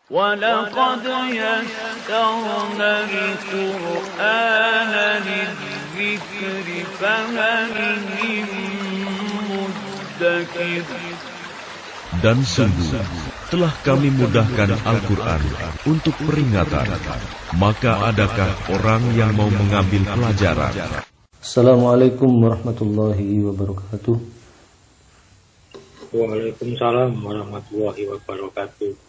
وَلَقَدْ يَسَّرْنَا الْقُرْآنَ لِلذِّكْرِ فَهَلْ مِن مُّدَّكِرٍ. Dan sungguh telah kami mudahkan Al-Quran untuk peringatan, maka adakah orang yang mau mengambil pelajaran? Assalamualaikum warahmatullahi wabarakatuh. Waalaikumsalam warahmatullahi wabarakatuh.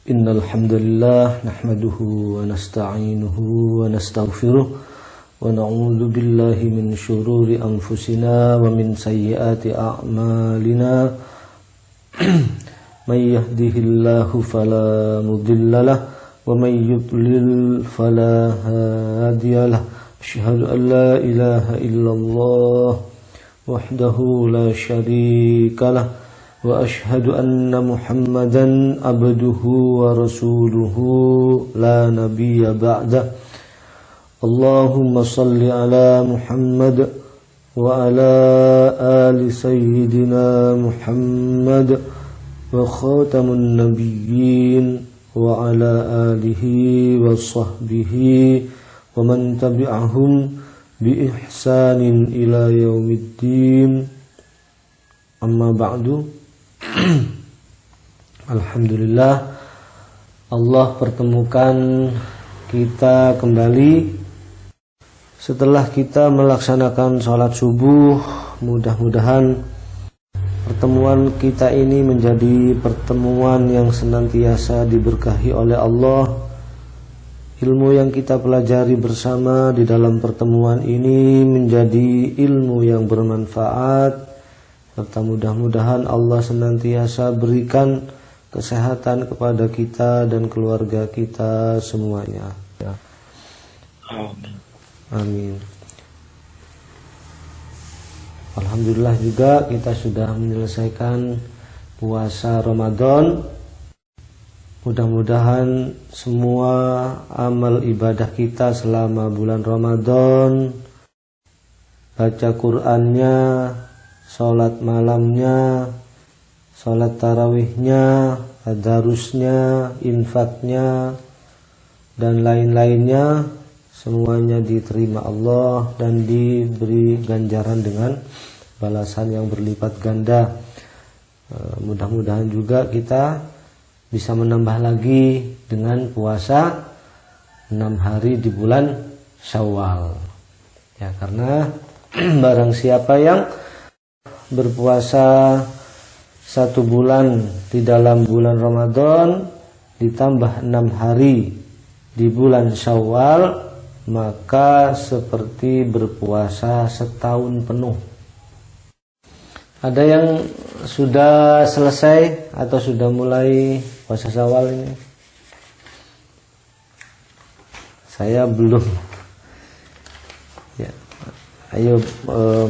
Innal hamdalillah nahmaduhu wa nasta'inuhu wa nastaghfiruh wa na'udzu billahi min syururi anfusina wa min sayyiati a'malina. May yahdihillahu fala mudhillalah wa may yudlil fala hadiyalah. Asyhadu an la ilaha illallah wahdahu la syarikalah wa asyhadu anna Muhammadan abduhu wa rasuluhu la nabiyya ba'dah. Allahumma salli ala Muhammad wa ala ali sayyidina Muhammad wa khatamun nabiyyin wa ala alihi wa sahbihi wa man tabi'ahum bi ihsanin ila yaumiddin. Amma ba'du. Alhamdulillah, Allah pertemukan kita kembali setelah kita melaksanakan sholat subuh. Mudah-mudahan pertemuan kita ini menjadi pertemuan yang senantiasa diberkahi oleh Allah. Ilmu yang kita pelajari bersama di dalam pertemuan ini menjadi ilmu yang bermanfaat, serta mudah-mudahan Allah senantiasa berikan kesehatan kepada kita dan keluarga kita semuanya. Amin. Alhamdulillah juga kita sudah menyelesaikan puasa Ramadan. Mudah-mudahan semua amal ibadah kita selama bulan Ramadan, baca Qur'annya, sholat malamnya, sholat tarawihnya, tadarusnya, infaknya, dan lain-lainnya, semuanya diterima Allah dan diberi ganjaran dengan balasan yang berlipat ganda. Mudah-mudahan juga kita bisa menambah lagi dengan puasa 6 hari di bulan Syawal. Ya, karena barang siapa yang berpuasa 1 bulan di dalam bulan Ramadan ditambah 6 hari di bulan Syawal, maka seperti berpuasa setahun penuh. Ada yang sudah selesai atau sudah mulai puasa Syawal ini? Saya belum. Ya. Ayo,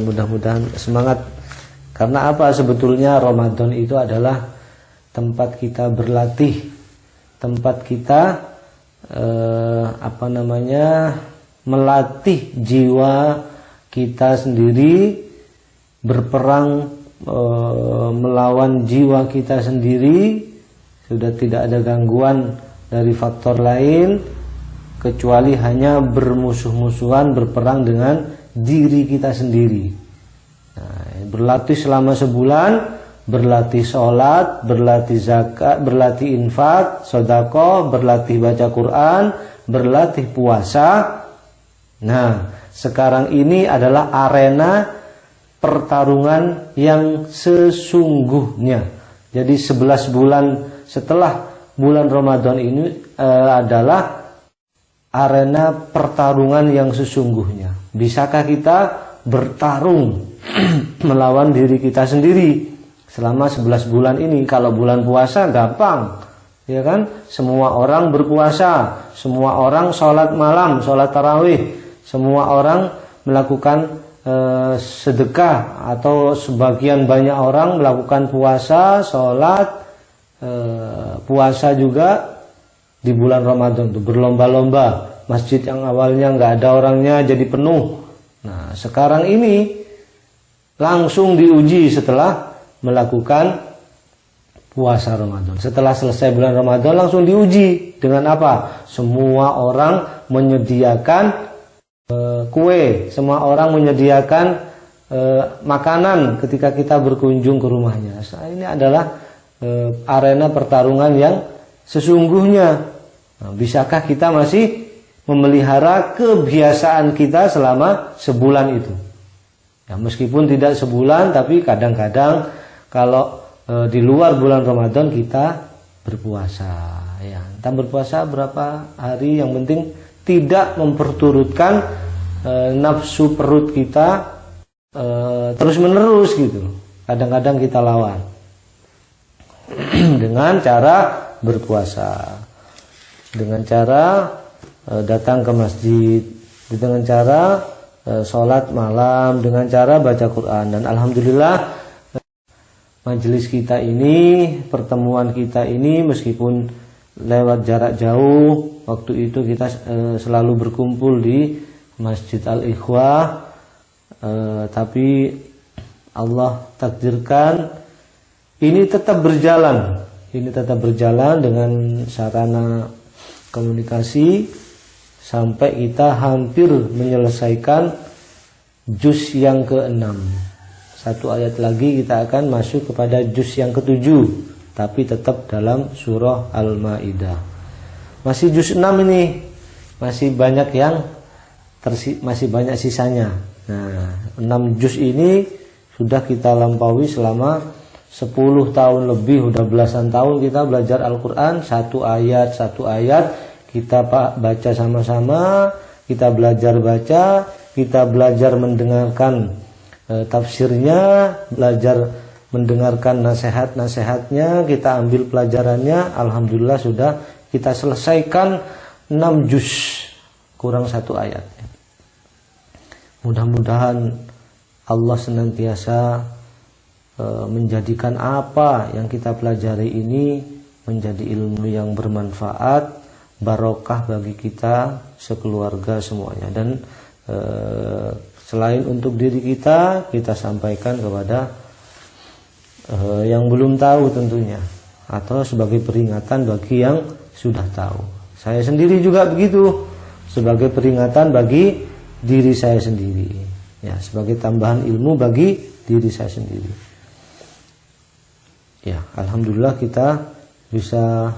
mudah-mudahan semangat. Karena apa? Sebetulnya Ramadan itu adalah tempat kita berlatih, tempat kita melatih jiwa kita sendiri, berperang melawan jiwa kita sendiri. Sudah tidak ada gangguan dari faktor lain kecuali hanya bermusuh-musuhan, berperang dengan diri kita sendiri. Nah, berlatih selama sebulan, berlatih sholat, berlatih zakat, berlatih infak, sedekah, berlatih baca Quran, berlatih puasa. Nah, sekarang ini adalah arena pertarungan yang sesungguhnya. Jadi 11 bulan setelah bulan Ramadan ini adalah arena pertarungan yang sesungguhnya. Bisakah kita bertarung melawan diri kita sendiri selama 11 bulan ini? Kalau bulan puasa gampang, ya kan? Semua orang berpuasa, semua orang sholat malam, sholat tarawih, semua orang melakukan sedekah, atau sebagian banyak orang melakukan puasa, sholat, puasa juga di bulan Ramadan itu berlomba-lomba. Masjid yang awalnya nggak ada orangnya jadi penuh. Nah, sekarang ini langsung diuji setelah melakukan puasa Ramadan. Setelah selesai bulan Ramadan langsung diuji dengan apa? Semua orang menyediakan kue, semua orang menyediakan makanan ketika kita berkunjung ke rumahnya. Ini adalah arena pertarungan yang sesungguhnya. Nah, bisakah kita masih memelihara kebiasaan kita selama sebulan itu? Ya, meskipun tidak sebulan, tapi kadang-kadang kalau di luar bulan Ramadan kita berpuasa. Ya, entah berpuasa berapa hari, yang penting tidak memperturutkan nafsu perut kita terus menerus gitu. Kadang-kadang kita lawan dengan cara berpuasa, dengan cara datang ke masjid, dengan cara sholat malam, dengan cara baca Quran. Dan alhamdulillah majelis kita ini, pertemuan kita ini, meskipun lewat jarak jauh, waktu itu kita selalu berkumpul di Masjid Al-Ikhwah, tapi Allah takdirkan ini tetap berjalan. Ini tetap berjalan dengan sarana komunikasi sampai kita hampir menyelesaikan juz yang ke-6. Satu ayat lagi kita akan masuk kepada juz yang ke-7, tapi tetap dalam surah Al-Maidah. Masih juz 6 ini, masih banyak masih banyak sisanya. Nah, 6 juz ini sudah kita lampaui selama 10 tahun lebih, udah belasan tahun kita belajar Al-Quran, satu ayat kita baca sama-sama, kita belajar baca, kita belajar mendengarkan tafsirnya, belajar mendengarkan nasihat-nasihatnya, kita ambil pelajarannya. Alhamdulillah sudah kita selesaikan 6 juz, kurang 1 ayat. Mudah-mudahan Allah senantiasa menjadikan apa yang kita pelajari ini menjadi ilmu yang bermanfaat, barokah bagi kita sekeluarga semuanya. Dan selain untuk diri kita sampaikan kepada yang belum tahu tentunya, atau sebagai peringatan bagi yang sudah tahu. Saya sendiri juga begitu, sebagai peringatan bagi diri saya sendiri, ya, sebagai tambahan ilmu bagi diri saya sendiri. Ya, alhamdulillah kita bisa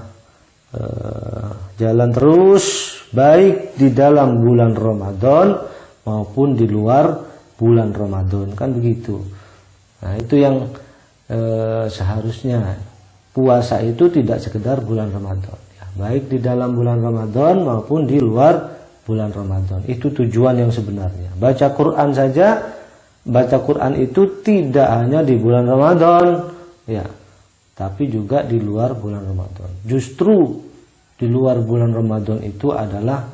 jalan terus, baik di dalam bulan Ramadan maupun di luar bulan Ramadan, kan begitu. Nah, itu yang seharusnya puasa itu tidak sekedar bulan Ramadan, ya, baik di dalam bulan Ramadan maupun di luar bulan Ramadan. Itu tujuan yang sebenarnya. Baca Quran saja, baca Quran itu tidak hanya di bulan Ramadan, ya, tapi juga di luar bulan Ramadan. Justru di luar bulan Ramadan itu adalah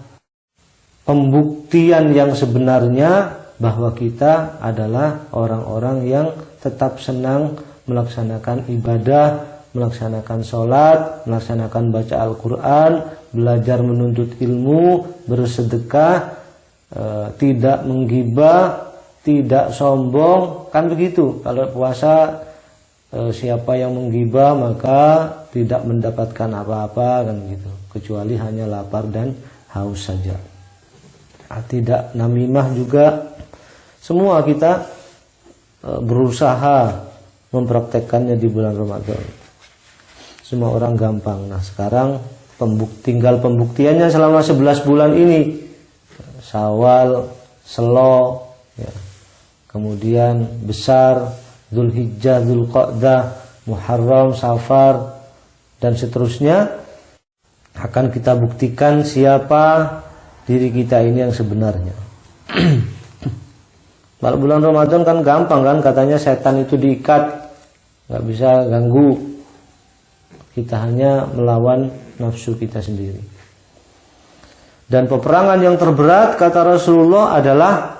pembuktian yang sebenarnya bahwa kita adalah orang-orang yang tetap senang melaksanakan ibadah, melaksanakan sholat, melaksanakan baca Al-Quran, belajar menuntut ilmu, bersedekah, tidak menggibah, tidak sombong, kan begitu. Kalau puasa, siapa yang menggibah maka tidak mendapatkan apa-apa, kan gitu, kecuali hanya lapar dan haus saja. Tidak namimah juga. Semua kita berusaha mempraktekkannya di bulan Ramadan. Semua orang gampang. Nah, sekarang tinggal pembuktiannya selama 11 bulan ini. Syawal, Selo, ya, kemudian Besar, Dzulhijjah, Dzulqa'dah, Muharram, Safar, dan seterusnya. Akan kita buktikan siapa diri kita ini yang sebenarnya. Kalau bulan Ramadan kan gampang kan, katanya setan itu diikat, nggak bisa ganggu. Kita hanya melawan nafsu kita sendiri. Dan peperangan yang terberat kata Rasulullah adalah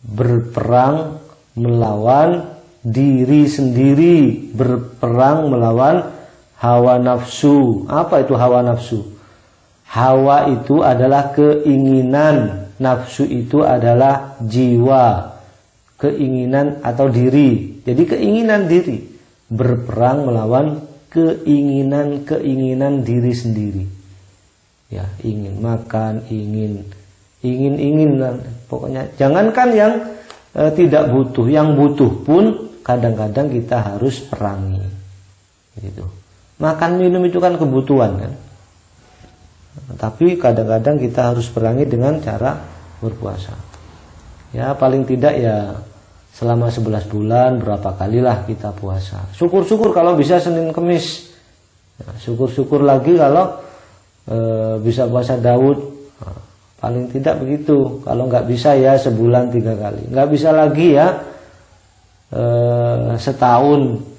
berperang melawan diri sendiri, berperang melawan hawa nafsu. Apa itu hawa nafsu? Hawa itu adalah keinginan, nafsu itu adalah jiwa, keinginan atau diri. Jadi keinginan diri, berperang melawan keinginan diri sendiri. Ya, ingin makan, ingin, pokoknya jangankan yang tidak butuh, yang butuh pun kadang-kadang kita harus perangi. Gitu. Makan minum itu kan kebutuhan kan. Tapi kadang-kadang kita harus perangi dengan cara berpuasa. Ya paling tidak ya selama 11 bulan berapa kalilah kita puasa. Syukur-syukur kalau bisa Senin Kemis. Nah, syukur-syukur lagi kalau bisa puasa Daud. Nah, paling tidak begitu. Kalau nggak bisa ya sebulan 3 kali. Nggak bisa lagi ya setahun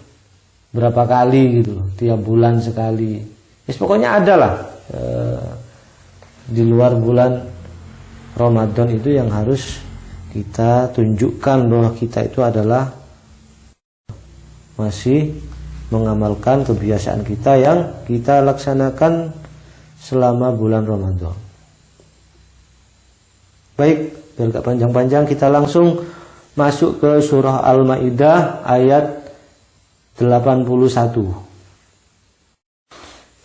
berapa kali gitu, tiap bulan sekali. Pokoknya ada lah di luar bulan Ramadan itu yang harus kita tunjukkan bahwa kita itu adalah masih mengamalkan kebiasaan kita yang kita laksanakan selama bulan Ramadan. Baik, biar gak panjang-panjang kita langsung masuk ke surah Al-Maidah ayat 81.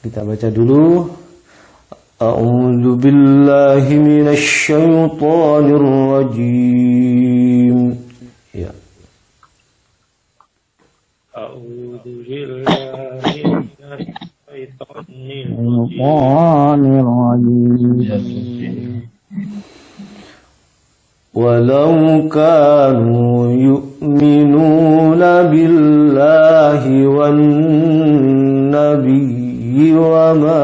Kita baca dulu. A'udzu billahi minasy syaithanir rajim. Ya. A'udzu billahi minasy syaitonir rajim. Walau kanu yu'minuna billahi wan nabiyyi wa ma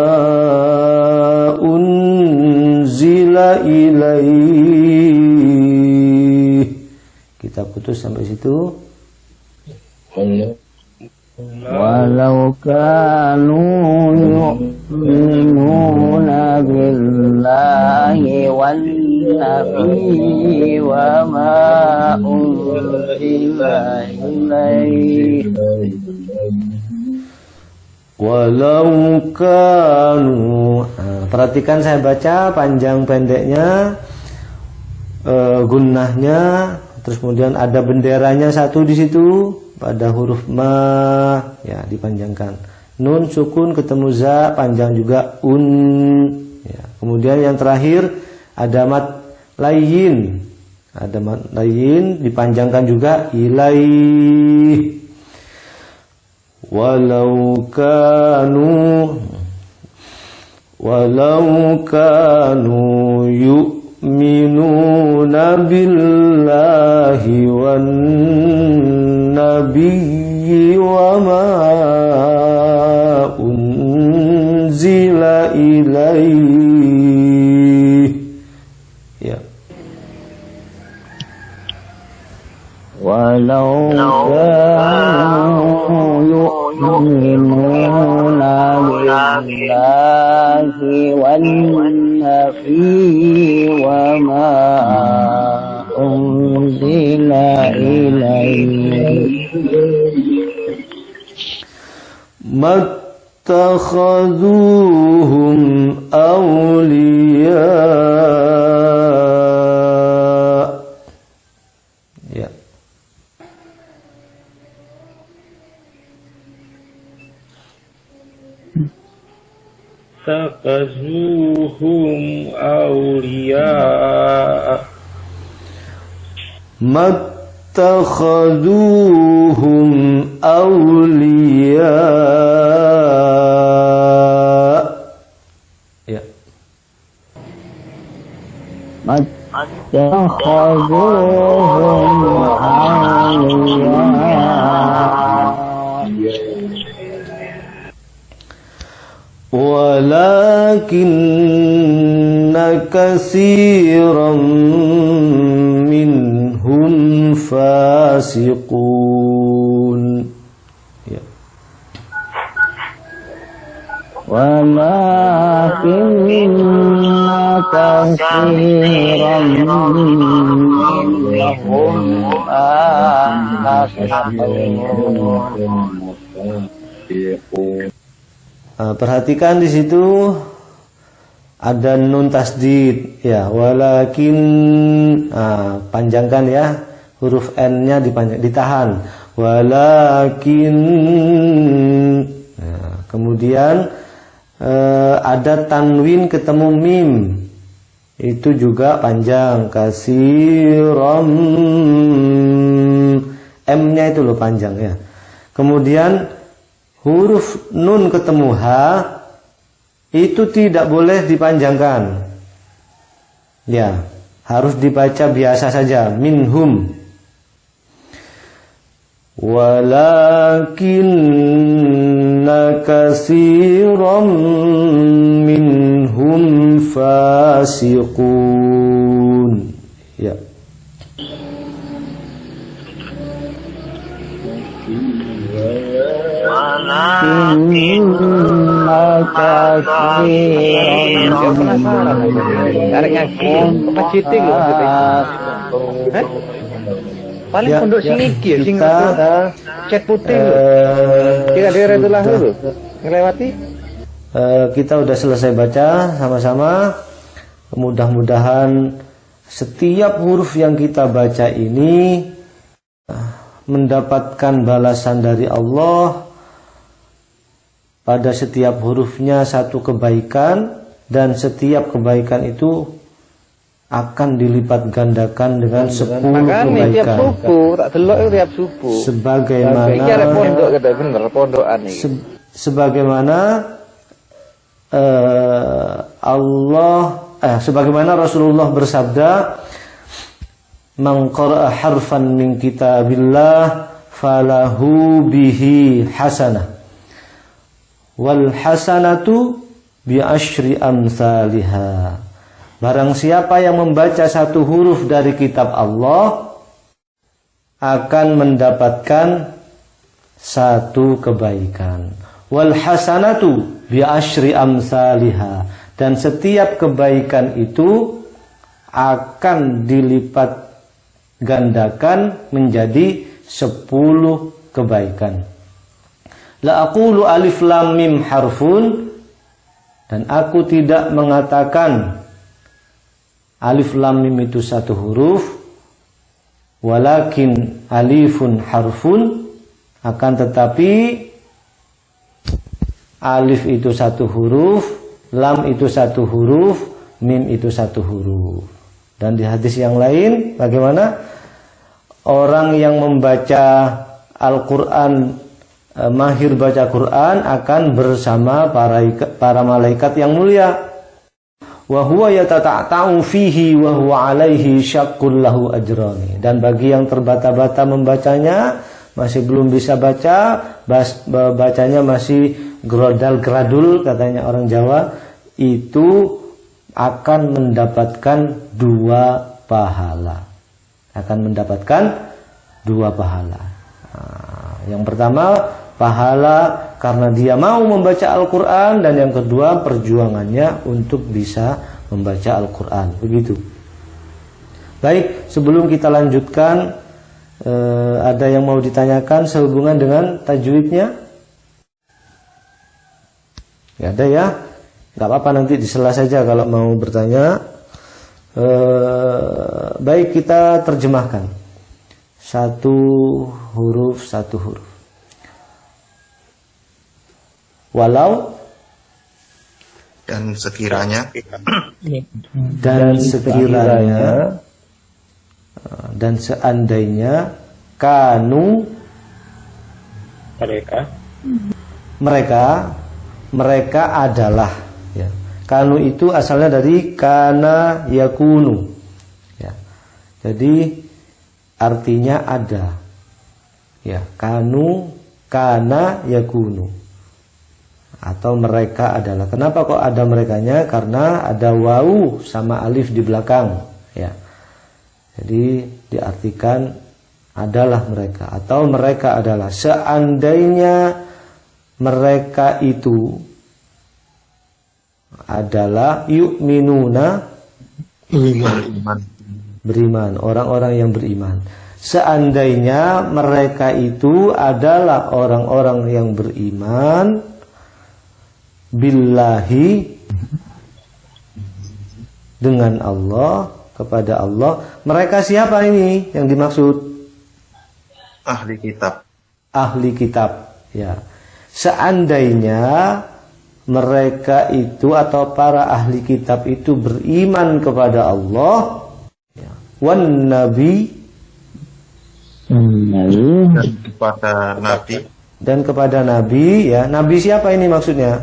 unzila ilaihi. Kita putus sampai situ. Walau kanu yu'minuna billahi wan nabiyyi wa ma unzila ilaihi. Walau kanu. Perhatikan saya baca panjang pendeknya, gunnahnya, terus kemudian ada benderanya satu di situ pada huruf ma, ya dipanjangkan. Nun sukun ketemu za, panjang juga ya. Kemudian yang terakhir ada mat layin, dipanjangkan juga ilaih. Walau kanu yu'minuna billahi wan nabiyyi wa ma unzila ilaihi. Ya. Walau kanu yu'minuna billahi wan nabiyyi wa ma unzila ilaihi mattakhaduhum awliya. Ya. Takhazuhum awliya. Mattakhaduhum awliya. Ya. Mattakhaduhum awliya. Walakinna katsiran minhum fasiqun. Ya. Walakinna katsiran minhum fasiqun. Perhatikan di situ ada nun tasdid ya, walakin panjangkan ya, huruf n-nya dipanjang, ditahan. Walakin Kemudian ada tanwin ketemu mim, itu juga panjang. Kasiram, M-nya itu loh panjang ya. Kemudian huruf nun ketemu H, itu tidak boleh dipanjangkan. Ya, harus dibaca biasa saja, minhum. Walakinna katsiran minhum fasiqun. Ya. Paling Ya, pondok ya, sing iki ya, sing kita, cat putih lho. Kira daerah itu lah lho. Ngelewati. Kita udah selesai baca sama-sama. Mudah-mudahan setiap huruf yang kita baca ini mendapatkan balasan dari Allah. Pada setiap hurufnya satu kebaikan, dan setiap kebaikan itu akan dilipat gandakan dengan 10 Makanya tiap kebaikan. subuh, tak delok itu tiap subuh. Sebagaimana Iki arek pondok kada bener pondokan iki. sebagaimana sebagaimana Rasulullah bersabda, "Man qara'a harfan min kitabillah falahu bihi hasanah wal hasanatu bi asyri amsalihha." Barang siapa yang membaca satu huruf dari kitab Allah akan mendapatkan satu kebaikan. Wal hasanatu bi asyri amsalihha, dan setiap kebaikan itu akan dilipat gandakan menjadi 10 kebaikan. La aqulu alif lam mim harfun, dan aku tidak mengatakan alif lam mim itu satu huruf, walakin alifun harfun, akan tetapi alif itu satu huruf, lam itu satu huruf, mim itu satu huruf. Dan di hadis yang lain bagaimana? Orang yang membaca Al-Quran, mahir baca Quran, akan bersama para malaikat yang mulia. Wa huwa yatata'u fihi wa huwa alaihi syaqqul lahu ajrani. Dan bagi yang terbata-bata membacanya, masih belum bisa baca, bacanya masih grodal-gradul katanya orang Jawa, itu akan mendapatkan 2 pahala. Akan mendapatkan 2 pahala. Nah, yang pertama pahala karena dia mau membaca Al-Quran, dan yang kedua perjuangannya untuk bisa membaca Al-Quran. Begitu. Baik, sebelum kita lanjutkan, ada yang mau ditanyakan sehubungan dengan tajwidnya? Ya ada ya, nggak apa-apa, nanti disela saja kalau mau bertanya. Baik, kita terjemahkan satu huruf. Walau, dan sekiranya, dan seandainya, kanu, mereka adalah, ya. Kanu itu asalnya dari kana yakunu, ya. Jadi artinya ada, ya. Kanu, kana yakunu, atau mereka adalah. Kenapa kok ada merekanya? Karena ada wawu sama alif di belakang, ya. Jadi diartikan adalah mereka, atau mereka adalah. Seandainya mereka itu adalah yu'minuna, beriman, orang-orang yang beriman. Seandainya mereka itu adalah orang-orang yang beriman billahi, dengan Allah, kepada Allah. Mereka siapa ini yang dimaksud? ahli kitab. Ahli kitab, ya. seandainya mereka itu atau para ahli kitab itu beriman kepada Allah, wan nabi, dan kepada nabi, ya. Nabi siapa ini maksudnya?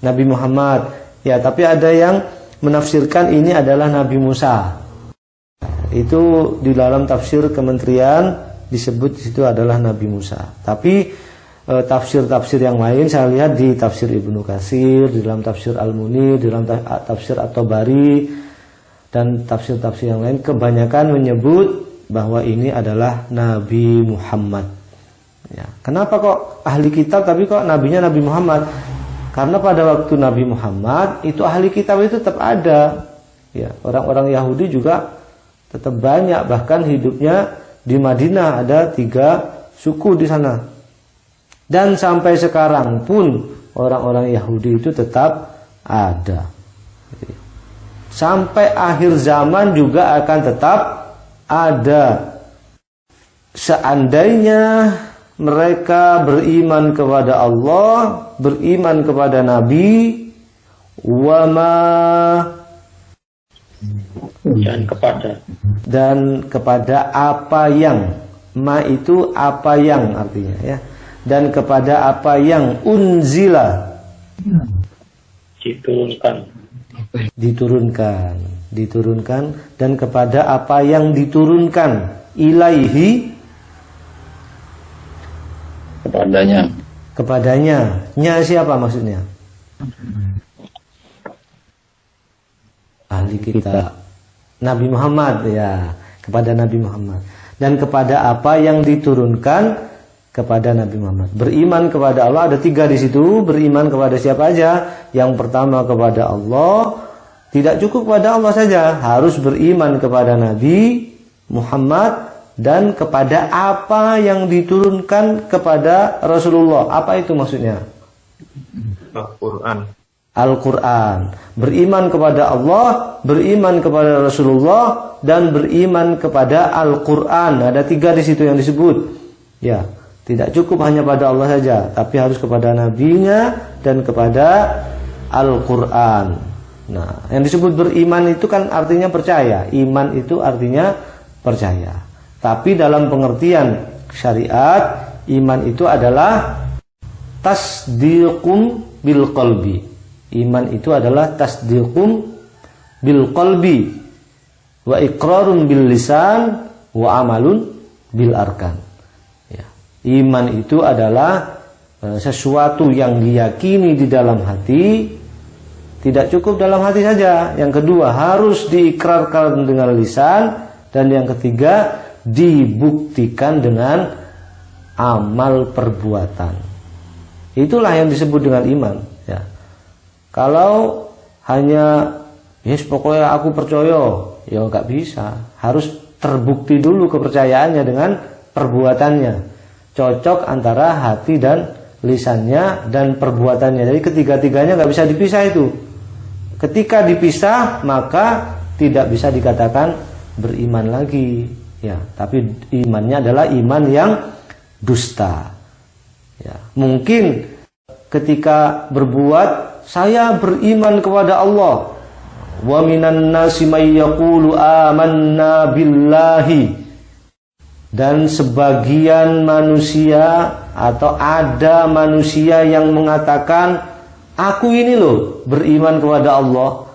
Nabi Muhammad. Ya, tapi ada yang menafsirkan ini adalah Nabi Musa. Itu di dalam tafsir kementerian disebut di situ adalah Nabi Musa. Tapi tafsir-tafsir yang lain saya lihat di tafsir Ibnu Katsir, di dalam tafsir Al-Munir, di dalam tafsir At-Tabari, dan tafsir-tafsir yang lain kebanyakan menyebut bahwa ini adalah Nabi Muhammad. Ya. Kenapa kok ahli kitab tapi kok nabinya Nabi Muhammad? Karena pada waktu Nabi Muhammad itu ahli kitab itu tetap ada. Ya, orang-orang Yahudi juga tetap banyak, bahkan hidupnya di Madinah ada 3 suku di sana. Dan sampai sekarang pun orang-orang Yahudi itu tetap ada. Sampai akhir zaman juga akan tetap ada. Seandainya mereka beriman kepada Allah, beriman kepada Nabi, dan kepada apa yang, ma itu apa yang artinya, ya. Dan kepada apa yang unzila, diturunkan, dan kepada apa yang diturunkan ilaihi, kepadanya. Nya siapa maksudnya? Ahli kitab. Nabi Muhammad, ya, kepada Nabi Muhammad. Dan kepada apa yang diturunkan kepada Nabi Muhammad. Beriman kepada Allah ada 3 di situ. Beriman kepada siapa aja? Yang pertama kepada Allah. Tidak cukup kepada Allah saja, harus beriman kepada Nabi Muhammad dan kepada apa yang diturunkan kepada Rasulullah. Apa itu maksudnya? Al-Quran. Beriman kepada Allah, beriman kepada Rasulullah, dan beriman kepada Al-Quran. Ada 3 di situ yang disebut. Ya, tidak cukup hanya pada Allah saja, tapi harus kepada nabinya dan kepada Al-Quran. Nah, yang disebut beriman itu kan artinya percaya. Iman itu artinya percaya. Tapi dalam pengertian syariat, iman itu adalah tasdiqum bil qalbi. Iman itu adalah tasdiqum bil qalbi wa iqrarun bil lisan wa amalun bil arkan. Ya. Iman itu adalah sesuatu yang diyakini di dalam hati. Tidak cukup dalam hati saja. Yang kedua harus diikrarkan dengan lisan, dan yang ketiga dibuktikan dengan amal perbuatan. Itulah yang disebut dengan iman. Ya. Kalau hanya yes pokoknya aku percaya, ya nggak bisa. Harus terbukti dulu kepercayaannya dengan perbuatannya. Cocok antara hati dan lisannya dan perbuatannya. Jadi ketiga-tiganya nggak bisa dipisah itu. Ketika dipisah maka tidak bisa dikatakan beriman lagi. Ya, tapi imannya adalah iman yang dusta. Ya, mungkin ketika berbuat saya beriman kepada Allah. Wa minan nasi may yaqulu amanna billahi. Dan sebagian manusia atau ada manusia yang mengatakan aku ini loh beriman kepada Allah,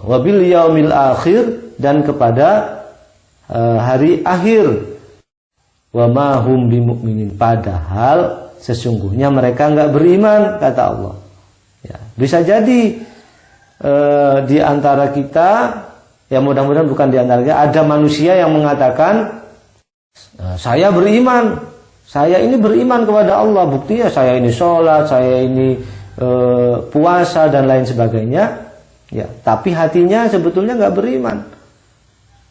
wabil yaumil akhir, dan kepada hari akhir, wa ma hum bimu'minin, padahal sesungguhnya mereka enggak beriman, kata Allah. Ya, bisa jadi di antara kita, ya mudah-mudahan bukan di antara kita, ada manusia yang mengatakan saya beriman, saya ini beriman kepada Allah, buktinya saya ini sholat, saya ini puasa dan lain sebagainya, ya, tapi hatinya sebetulnya nggak beriman.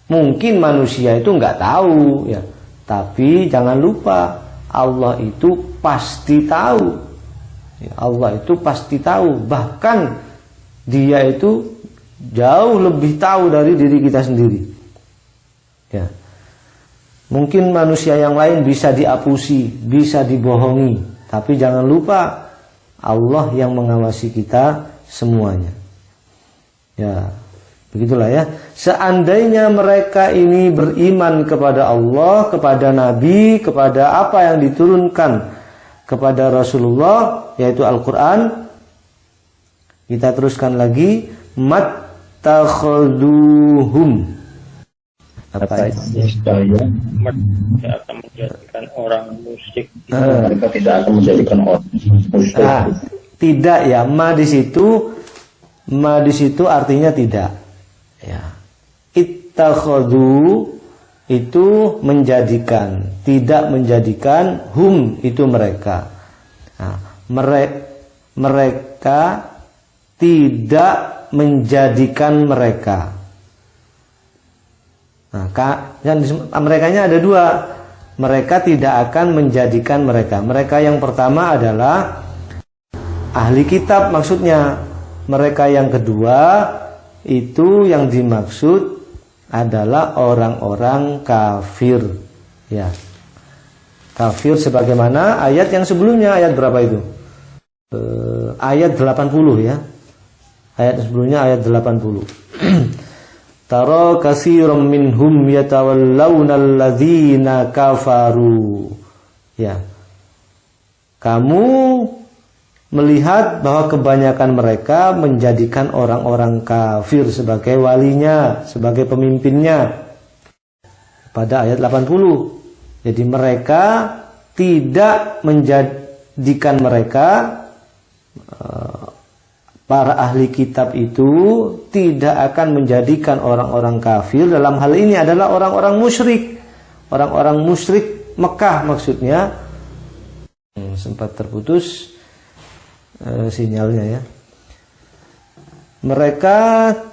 Mungkin manusia itu nggak tahu, ya, tapi jangan lupa Allah itu pasti tahu. Ya, Allah itu pasti tahu, bahkan Dia itu jauh lebih tahu dari diri kita sendiri. Ya. Mungkin manusia yang lain bisa diapusi, bisa dibohongi, tapi jangan lupa Allah yang mengawasi kita semuanya. Ya, begitulah ya. Seandainya mereka ini beriman kepada Allah, kepada Nabi, kepada apa yang diturunkan kepada Rasulullah, yaitu Al-Quran. Kita teruskan lagi, mattakhaduhum. Apa itu? Mereka akan menjadikan orang musyrik. Mereka tidak akan menjadikan orang musyrik. Tidak ya, ma di situ artinya tidak. Ya. Ittakhadu itu menjadikan, tidak menjadikan, hum itu mereka. Nah, mereka tidak menjadikan mereka. Nah, merekanya ada dua. Mereka tidak akan menjadikan mereka. Mereka yang pertama adalah ahli kitab maksudnya. Mereka yang kedua itu yang dimaksud adalah orang-orang kafir. Ya. Kafir sebagaimana ayat yang sebelumnya, ayat berapa itu? Ayat 80 ya. Ayat sebelumnya ayat 80. Tara katsiran minhum yatawallawna alladzina kafaru. Ya. Kamu melihat bahwa kebanyakan mereka menjadikan orang-orang kafir sebagai walinya, sebagai pemimpinnya. Pada ayat 80. Jadi mereka tidak menjadikan mereka, para ahli kitab itu tidak akan menjadikan orang-orang kafir, dalam hal ini adalah orang-orang musyrik. Orang-orang musyrik Mekah maksudnya. Sempat terputus sinyalnya ya. Mereka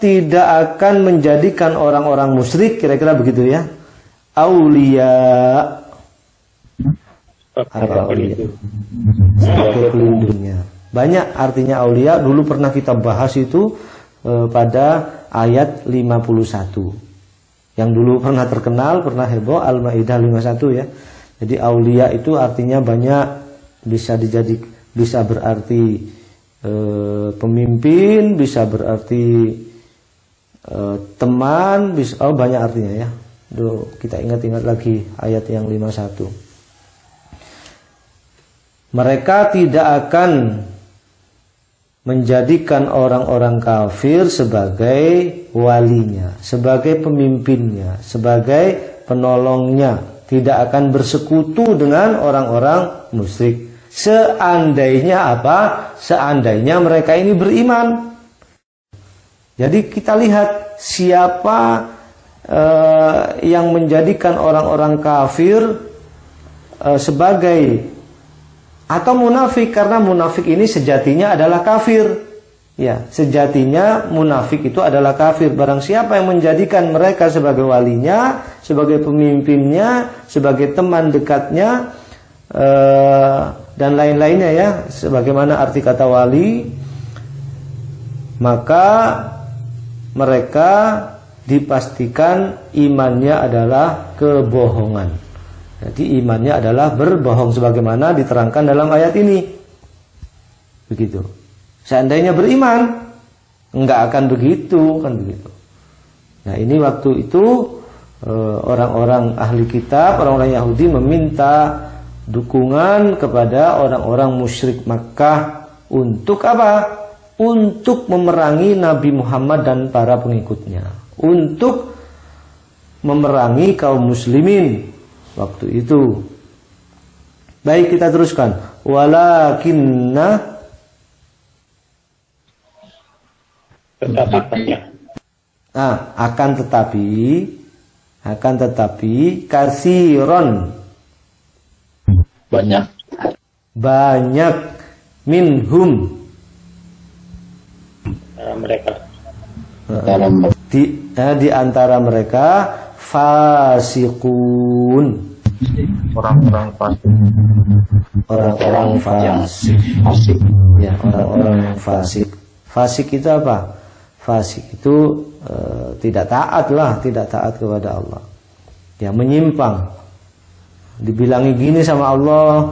tidak akan menjadikan orang-orang musyrik, kira-kira begitu ya, aulia. Aulia sebagai pelindungnya. Banyak artinya aulia, dulu pernah kita bahas itu pada ayat 51. Yang dulu pernah terkenal, pernah heboh, Al-Maidah 51 ya. Jadi aulia itu artinya banyak, bisa berarti pemimpin, bisa berarti teman, bisa banyak artinya ya. Kita ingat-ingat lagi ayat yang 51. Mereka tidak akan menjadikan orang-orang kafir sebagai walinya, sebagai pemimpinnya, sebagai penolongnya, tidak akan bersekutu dengan orang-orang musyrik. Seandainya apa? Seandainya mereka ini beriman. Jadi kita lihat siapa yang menjadikan orang-orang kafir sebagai, atau munafik, karena munafik ini sejatinya adalah kafir. Ya, sejatinya munafik itu adalah kafir. Barang siapa yang menjadikan mereka sebagai walinya, sebagai pemimpinnya, sebagai teman dekatnya, dan lain-lainnya ya, sebagaimana arti kata wali, maka mereka dipastikan imannya adalah kebohongan. Jadi imannya adalah berbohong sebagaimana diterangkan dalam ayat ini. Begitu. Seandainya beriman, enggak akan begitu, kan begitu. Nah, ini waktu itu orang-orang ahli kitab, orang-orang Yahudi meminta dukungan kepada orang-orang musyrik Makkah untuk apa? Untuk memerangi Nabi Muhammad dan para pengikutnya, untuk memerangi kaum muslimin waktu itu. Baik, kita teruskan. Walakinna, akan tetapi kasiron, banyak minhum, mereka di antara mereka fasikun, Orang-orang fasik. orang-orang fasik. Ya, orang-orang fasik. Fasik itu apa? Fasik itu tidak taat lah, tidak taat kepada Allah. Ya, menyimpang, dibilangi gini sama Allah,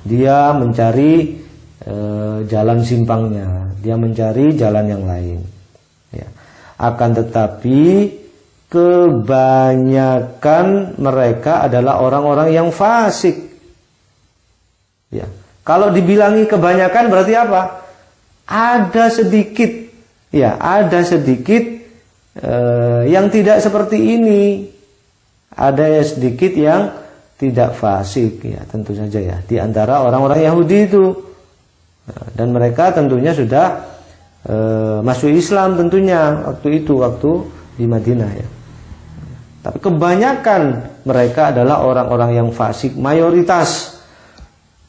dia mencari jalan simpangnya, dia mencari jalan yang lain. Ya. Akan tetapi kebanyakan mereka adalah orang-orang yang fasik. Ya. Kalau dibilangi kebanyakan berarti apa? Ada sedikit, ya, ada sedikit yang tidak seperti ini. Ada sedikit yang tidak fasik, ya, tentu saja ya, di antara orang-orang Yahudi itu. Dan mereka tentunya sudah masuk Islam tentunya waktu itu, waktu di Madinah ya. Tapi kebanyakan mereka adalah orang-orang yang fasik, mayoritas.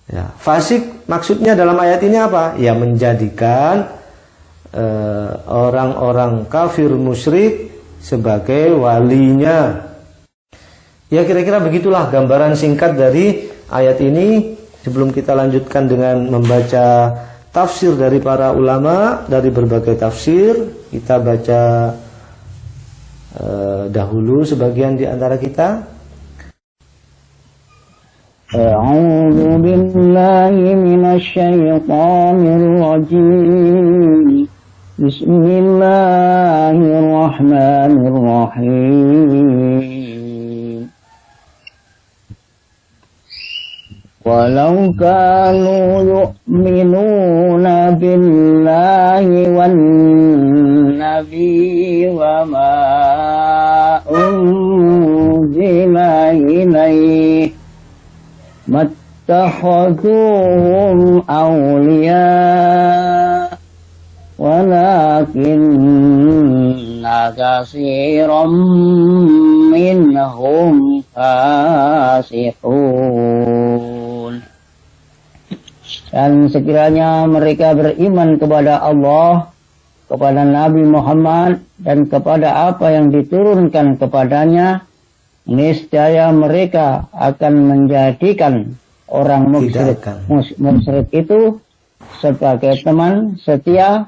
Ya, fasik maksudnya dalam ayat ini apa? Ya, menjadikan orang-orang kafir musyrik sebagai walinya. Ya, kira-kira begitulah gambaran singkat dari ayat ini. Sebelum kita lanjutkan dengan membaca tafsir dari para ulama dari berbagai tafsir, kita baca dahulu sebagian di antara kita. A'udzu billahi minasy syaithanir rajim. Bismillahirrahmanirrahim. Walau kanu yu'minuna billahi wan nabi wa ma unzila ilaihi mattakhaduhum awliya walakinna katsiran minhum fasiqun. Dan sekiranya mereka beriman kepada Allah, kepada Nabi Muhammad, dan kepada apa yang diturunkan kepadanya, niscaya mereka akan menjadikan orang musyrik itu sebagai teman setia,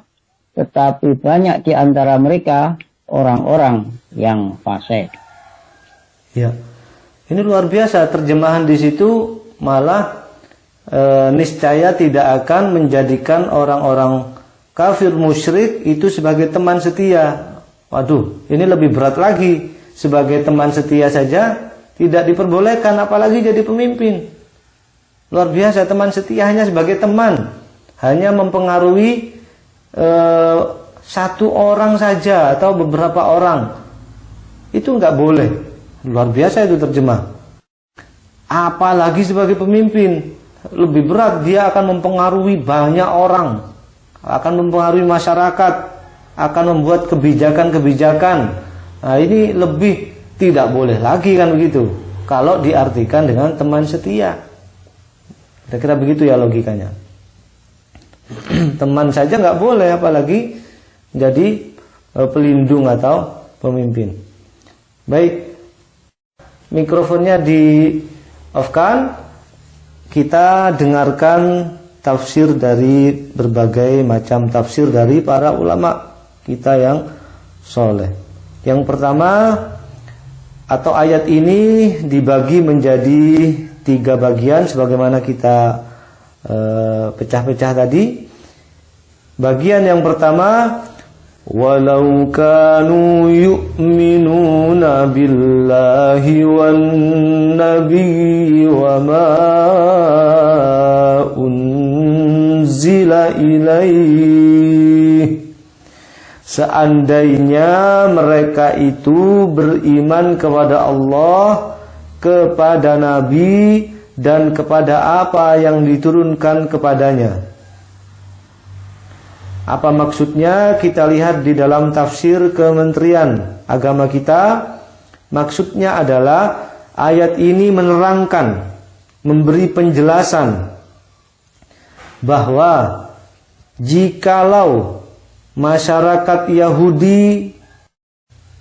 tetapi banyak di antara mereka orang-orang yang fasik. Ya, ini luar biasa terjemahan di situ, malah niscaya tidak akan menjadikan orang-orang kafir musyrik itu sebagai teman setia. Waduh, ini lebih berat lagi. Sebagai teman setia saja tidak diperbolehkan, apalagi jadi pemimpin. Luar biasa, teman setia hanya sebagai teman, hanya mempengaruhi satu orang saja atau beberapa orang, itu nggak boleh. Luar biasa itu terjemah. Apalagi sebagai pemimpin, lebih berat, dia akan mempengaruhi banyak orang, akan mempengaruhi masyarakat, akan membuat kebijakan-kebijakan. Nah, ini lebih tidak boleh lagi kan begitu, kalau diartikan dengan teman setia. Kira-kira begitu ya logikanya. Teman saja nggak boleh, apalagi jadi pelindung atau pemimpin. Baik, mikrofonnya di off-kan. Kita dengarkan tafsir dari berbagai macam tafsir dari para ulama kita yang soleh. Yang pertama, atau ayat ini dibagi menjadi 3 bagian sebagaimana kita pecah-pecah tadi. Bagian yang pertama, walau kanu yu'minuna billahi wan nabi wa ma unzila ilaihi. Seandainya mereka itu beriman kepada Allah, kepada Nabi, dan kepada apa yang diturunkan kepadanya. Apa maksudnya? Kita lihat di dalam tafsir Kementerian Agama kita. Maksudnya adalah ayat ini menerangkan, memberi penjelasan bahwa jikalau masyarakat Yahudi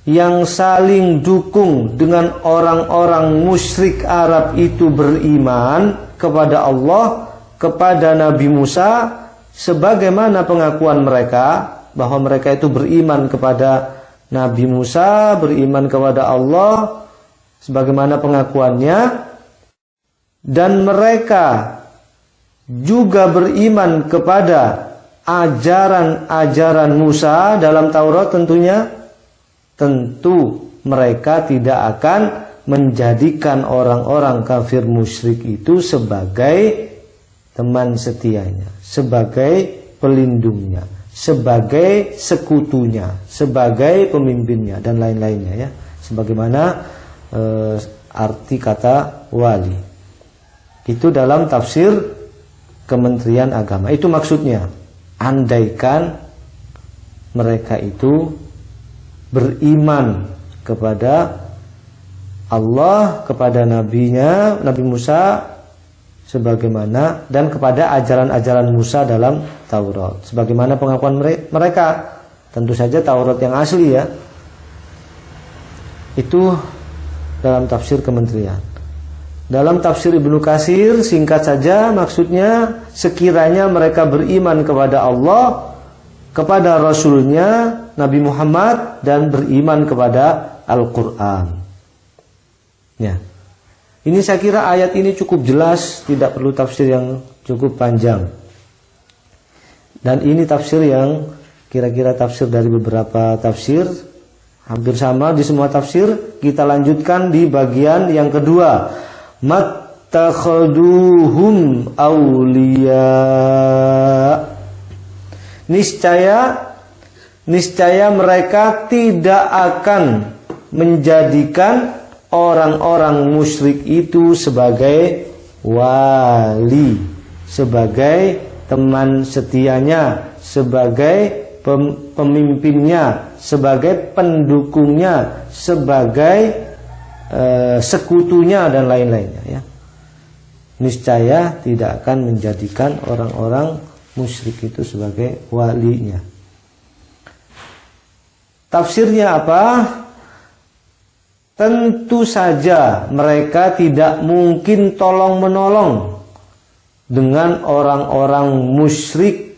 yang saling dukung dengan orang-orang musyrik Arab itu beriman kepada Allah, kepada Nabi Musa, sebagaimana pengakuan mereka bahwa mereka itu beriman kepada Nabi Musa, beriman kepada Allah, sebagaimana pengakuannya, dan mereka juga beriman kepada ajaran-ajaran Musa dalam Taurat tentunya, tentu mereka tidak akan menjadikan orang-orang kafir musyrik itu sebagai teman setianya, sebagai pelindungnya, sebagai sekutunya, sebagai pemimpinnya dan lain-lainnya ya. Sebagaimana arti kata wali. Itu dalam tafsir Kementerian Agama. Itu maksudnya, andaikan mereka itu beriman kepada Allah, kepada nabinya, Nabi Musa sebagaimana, dan kepada ajaran-ajaran Musa dalam Taurat sebagaimana pengakuan mereka. Tentu saja Taurat yang asli ya. Itu dalam tafsir Kementerian. Dalam tafsir Ibnu Katsir singkat saja maksudnya, sekiranya mereka beriman kepada Allah, kepada Rasulnya Nabi Muhammad, dan beriman kepada Al-Quran ya. Ini saya kira ayat ini cukup jelas, tidak perlu tafsir yang cukup panjang. Dan ini tafsir yang kira-kira tafsir dari beberapa tafsir, hampir sama di semua tafsir. Kita lanjutkan di bagian yang kedua. Mattakhaduhum awliya. Niscaya mereka tidak akan menjadikan orang-orang musyrik itu sebagai wali, sebagai teman setianya, sebagai pemimpinnya, sebagai pendukungnya, sebagai sekutunya dan lain-lainnya ya. Niscaya tidak akan menjadikan orang-orang musyrik itu sebagai walinya. Tafsirnya apa? Tentu saja mereka tidak mungkin tolong-menolong dengan orang-orang musyrik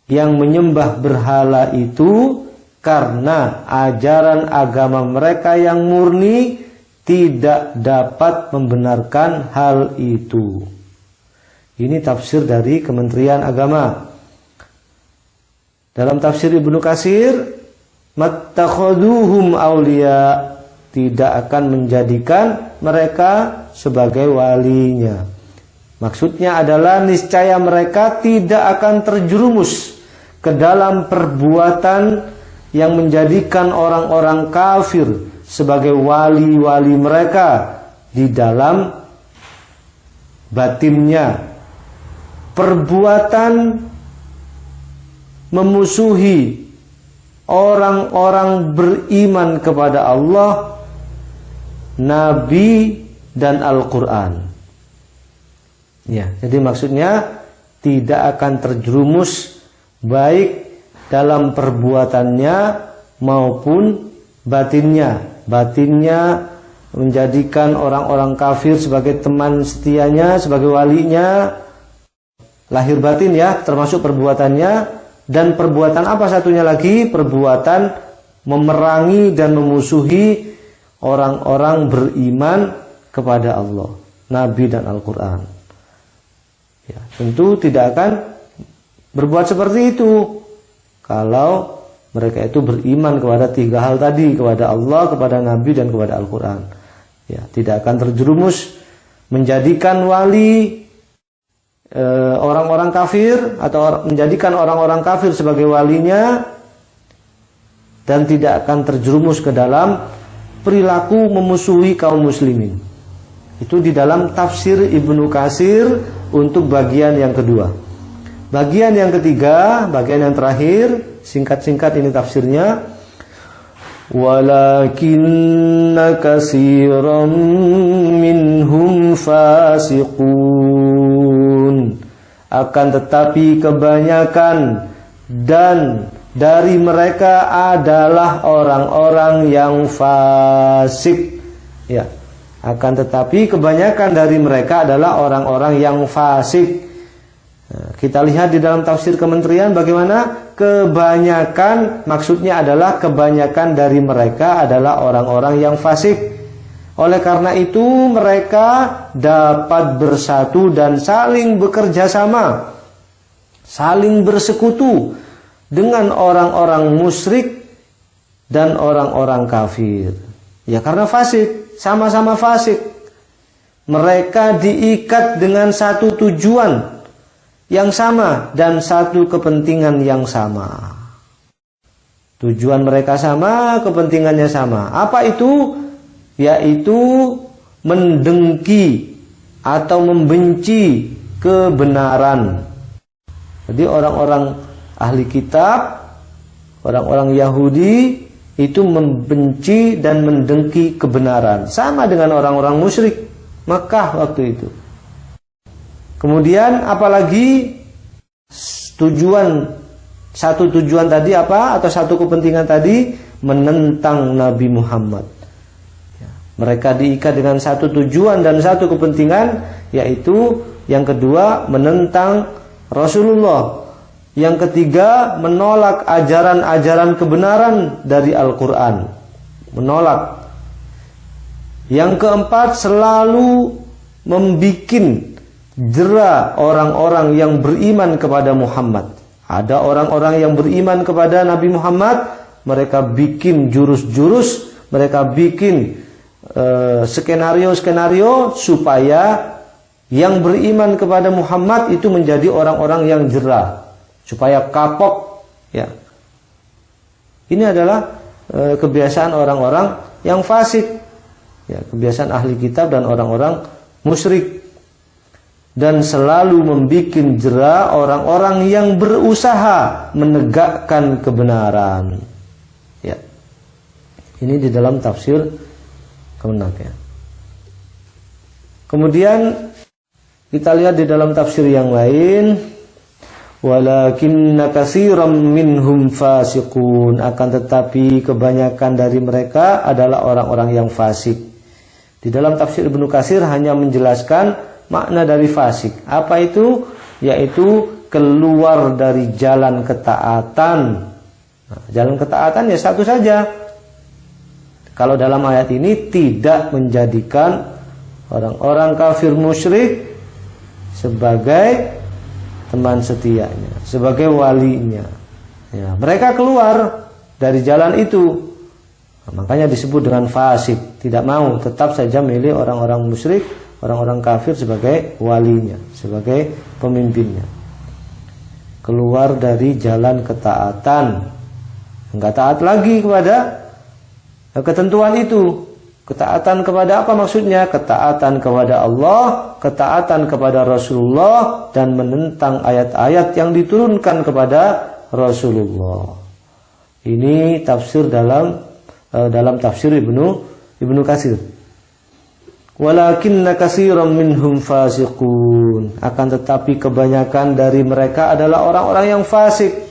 yang menyembah berhala itu, karena ajaran agama mereka yang murni tidak dapat membenarkan hal itu. Ini tafsir dari Kementerian Agama. Dalam tafsir Ibnu Katsir, mattakhaduhum awliya, tidak akan menjadikan mereka sebagai walinya. Maksudnya adalah niscaya mereka tidak akan terjerumus ke dalam perbuatan yang menjadikan orang-orang kafir sebagai wali-wali mereka di dalam batinnya. Perbuatan memusuhi orang-orang beriman kepada Allah, Nabi, dan Al-Quran ya. Jadi maksudnya tidak akan terjerumus baik dalam perbuatannya maupun batinnya. Batinnya menjadikan orang-orang kafir sebagai teman setianya, sebagai walinya, lahir batin ya, termasuk perbuatannya. Dan perbuatan apa satunya lagi? Perbuatan memerangi dan memusuhi orang-orang beriman kepada Allah, Nabi, dan Al-Quran ya. Tentu tidak akan berbuat seperti itu kalau mereka itu beriman kepada tiga hal tadi, kepada Allah, kepada Nabi, dan kepada Al-Quran ya. Tidak akan terjerumus menjadikan wali orang-orang kafir, atau menjadikan orang-orang kafir sebagai walinya, dan tidak akan terjerumus ke dalam perilaku memusuhi kaum muslimin. Itu di dalam tafsir Ibnu Katsir untuk bagian yang kedua. Bagian yang ketiga, bagian yang terakhir, singkat-singkat ini tafsirnya. Walakinna katsiran minhum fasiqun. Akan tetapi kebanyakan dan dari mereka adalah orang-orang yang fasik ya. Akan tetapi kebanyakan dari mereka adalah orang-orang yang fasik. Nah, kita lihat di dalam tafsir Kementerian bagaimana kebanyakan, maksudnya adalah kebanyakan dari mereka adalah orang-orang yang fasik. Oleh karena itu mereka dapat bersatu dan saling bekerja sama, saling bersekutu dengan orang-orang musyrik dan orang-orang kafir. Ya karena fasik, sama-sama fasik. Mereka diikat dengan satu tujuan yang sama dan satu kepentingan yang sama. Tujuan mereka sama, kepentingannya sama. Apa itu? Yaitu mendengki atau membenci kebenaran. Jadi orang-orang ahli kitab, orang-orang Yahudi itu membenci dan mendengki kebenaran. Sama dengan orang-orang musyrik Makkah waktu itu. Kemudian apalagi satu tujuan tadi apa? Atau satu kepentingan tadi menentang Nabi Muhammad. Mereka diikat dengan satu tujuan dan satu kepentingan, yaitu yang kedua menentang Rasulullah, yang ketiga menolak ajaran-ajaran kebenaran dari Al-Quran, menolak. Yang keempat selalu membikin jera orang-orang yang beriman kepada Muhammad. Ada orang-orang yang beriman kepada Nabi Muhammad, mereka bikin jurus-jurus, mereka bikin skenario-skenario supaya yang beriman kepada Muhammad itu menjadi orang-orang yang jera, supaya kapok. Ya, ini adalah kebiasaan orang-orang yang fasik, ya, kebiasaan ahli kitab dan orang-orang musyrik, dan selalu membuat jera orang-orang yang berusaha menegakkan kebenaran. Ya, ini di dalam tafsir Kemenak, ya. Kemudian kita lihat di dalam tafsir yang lain, walakinna katsiran minhum fasiqun, akan tetapi kebanyakan dari mereka adalah orang-orang yang fasik. Di dalam tafsir Ibnu Katsir hanya menjelaskan makna dari fasik. Apa itu? Yaitu keluar dari jalan ketaatan. Nah, jalan ketaatan ya satu saja. Kalau dalam ayat ini tidak menjadikan orang-orang kafir musyrik sebagai teman setianya, sebagai walinya. Ya, mereka keluar dari jalan itu. Nah, makanya disebut dengan fasik, tidak mau, tetap saja milih orang-orang musyrik, orang-orang kafir sebagai walinya, sebagai pemimpinnya. Keluar dari jalan ketaatan, enggak taat lagi kepada ketentuan itu. Ketaatan kepada apa maksudnya? Ketaatan kepada Allah, ketaatan kepada Rasulullah, dan menentang ayat-ayat yang diturunkan kepada Rasulullah. Ini tafsir dalam tafsir Ibnu Katsir. Walakinna katsiran minhum fasiqun, akan tetapi kebanyakan dari mereka adalah orang-orang yang fasik.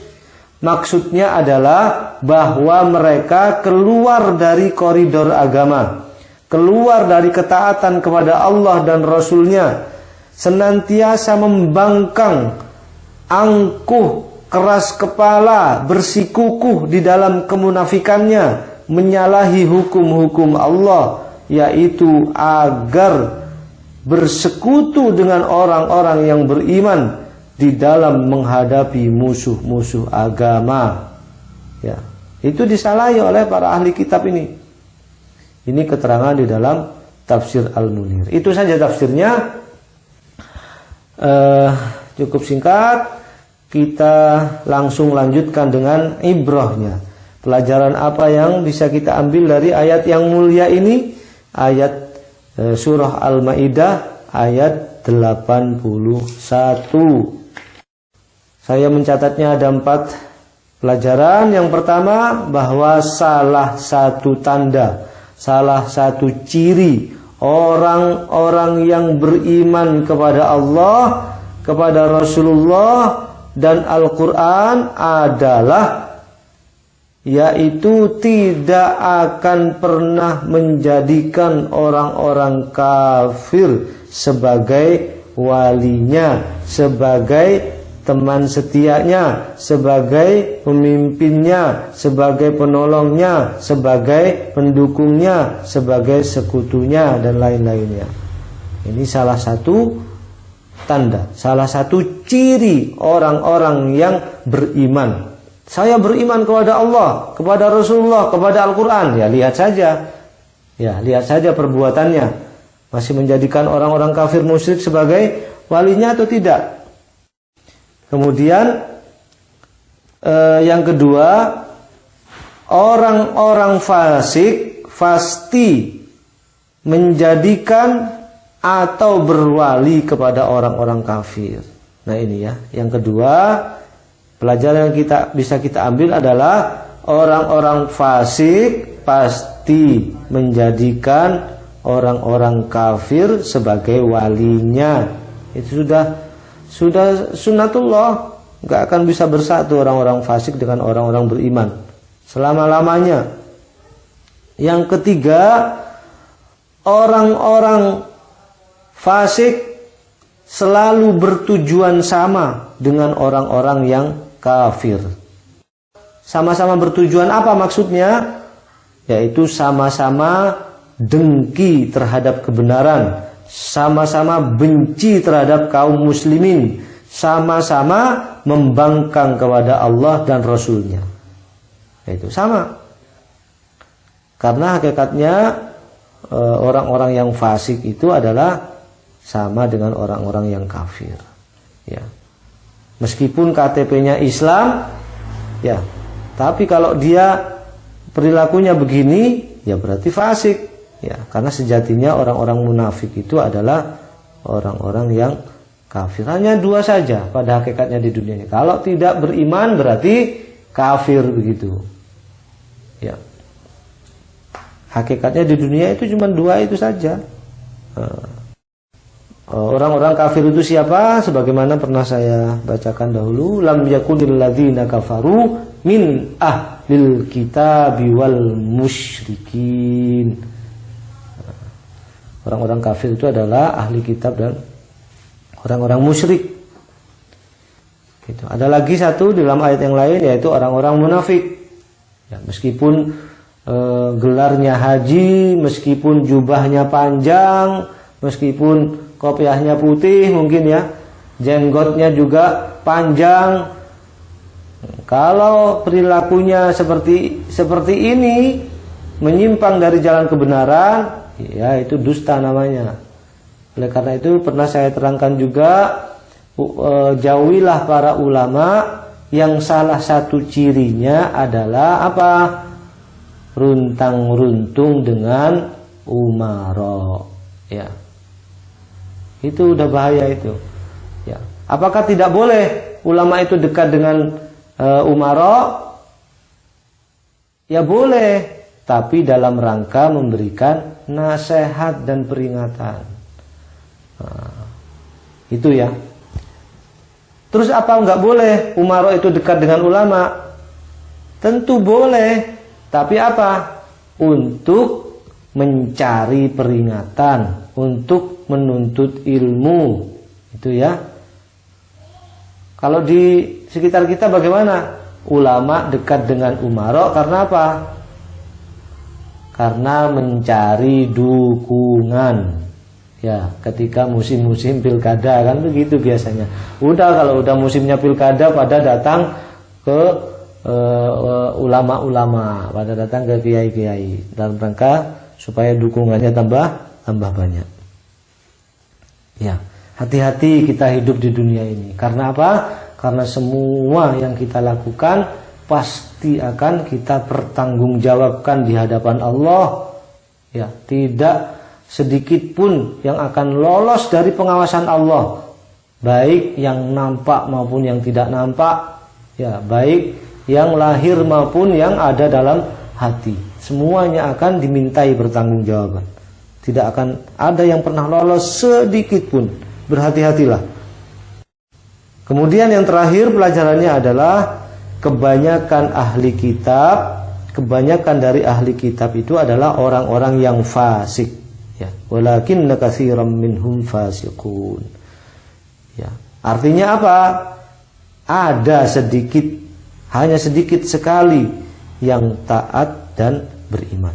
Maksudnya adalah bahwa mereka keluar dari koridor agama, keluar dari ketaatan kepada Allah dan Rasulnya, senantiasa membangkang, angkuh, keras kepala, bersikukuh di dalam kemunafikannya, menyalahi hukum-hukum Allah, yaitu agar bersekutu dengan orang-orang yang beriman di dalam menghadapi musuh-musuh agama. Ya, itu disalahi oleh para ahli kitab ini. Ini keterangan di dalam tafsir Al-Munir. Itu saja tafsirnya. Cukup singkat. Kita langsung lanjutkan dengan ibrahnya. Pelajaran apa yang bisa kita ambil dari ayat yang mulia ini? Ayat surah Al-Maidah ayat 81. Saya mencatatnya ada 4 pelajaran. Yang pertama, bahwa salah satu tanda, salah satu ciri orang-orang yang beriman kepada Allah, kepada Rasulullah dan Al-Quran adalah, yaitu tidak akan pernah menjadikan orang-orang kafir sebagai walinya, sebagai teman setianya, sebagai pemimpinnya, sebagai penolongnya, sebagai pendukungnya, sebagai sekutunya, dan lain-lainnya. Ini salah satu tanda, salah satu ciri orang-orang yang beriman. Saya beriman kepada Allah, kepada Rasulullah, kepada Al-Quran. Ya lihat saja, perbuatannya. Masih menjadikan orang-orang kafir musyrik sebagai walinya atau tidak? Kemudian yang kedua, orang-orang fasik pasti menjadikan atau berwali kepada orang-orang kafir. Nah ini ya, yang kedua, pelajaran yang bisa kita ambil adalah orang-orang fasik pasti menjadikan orang-orang kafir sebagai walinya. Itu sudah sunnatullah. Gak akan bisa bersatu orang-orang fasik dengan orang-orang beriman selama-lamanya. Yang ketiga, orang-orang fasik selalu bertujuan sama dengan orang-orang yang kafir. Sama-sama bertujuan apa maksudnya? Yaitu sama-sama dengki terhadap kebenaran, sama-sama benci terhadap kaum muslimin, sama-sama membangkang kepada Allah dan Rasulnya. Itu sama. Karena hakikatnya orang-orang yang fasik itu adalah sama dengan orang-orang yang kafir. Ya. Meskipun KTP-nya Islam, ya, tapi kalau dia perilakunya begini, ya berarti fasik. Ya, karena sejatinya orang-orang munafik itu adalah orang-orang yang kafir. Hanya dua saja pada hakikatnya di dunia ini. Kalau tidak beriman berarti kafir begitu. Ya. Hakikatnya di dunia itu cuma dua itu saja. Orang-orang kafir itu siapa? Sebagaimana pernah saya bacakan dahulu, lam yakunil ladzina kafaru min ahlil kitabi wal musyrikin. Orang-orang kafir itu adalah ahli kitab dan orang-orang musyrik. Gitu. Ada lagi satu dalam ayat yang lain, yaitu orang-orang munafik. Ya, meskipun gelarnya haji, meskipun jubahnya panjang, meskipun kopiahnya putih mungkin ya, jenggotnya juga panjang, kalau perilakunya seperti ini, menyimpang dari jalan kebenaran, ya itu dusta namanya. Oleh karena itu pernah saya terangkan juga, jauhilah para ulama yang salah satu cirinya adalah apa? Runtang-runtung dengan umara. Ya. Itu udah bahaya itu. Ya. Apakah tidak boleh ulama itu dekat dengan umara? Ya boleh, tapi dalam rangka memberikan nasihat dan peringatan. Nah, itu ya. Terus apa nggak boleh umara itu dekat dengan ulama? Tentu boleh, tapi apa? Untuk mencari peringatan, untuk menuntut ilmu, itu ya. Kalau di sekitar kita bagaimana? Ulama dekat dengan umara karena apa? Karena mencari dukungan. Ya, ketika musim-musim pilkada kan begitu biasanya. Kalau udah musimnya pilkada pada datang ke ulama-ulama, pada datang ke kiai-kiai dalam rangka supaya dukungannya tambah banyak. Ya, hati-hati kita hidup di dunia ini. Karena apa? Karena semua yang kita lakukan pasti akan kita pertanggungjawabkan di hadapan Allah. Ya, tidak sedikit pun yang akan lolos dari pengawasan Allah, baik yang nampak maupun yang tidak nampak. Ya, baik yang lahir maupun yang ada dalam hati. Semuanya akan dimintai pertanggungjawaban. Tidak akan ada yang pernah lolos sedikit pun. Berhati-hatilah. Kemudian yang terakhir pelajarannya adalah kebanyakan dari ahli kitab itu adalah orang-orang yang fasik. Ya, walakinna katsiran minhum fasiqun. Ya, artinya apa? ada sedikit, hanya sedikit sekali yang taat dan beriman.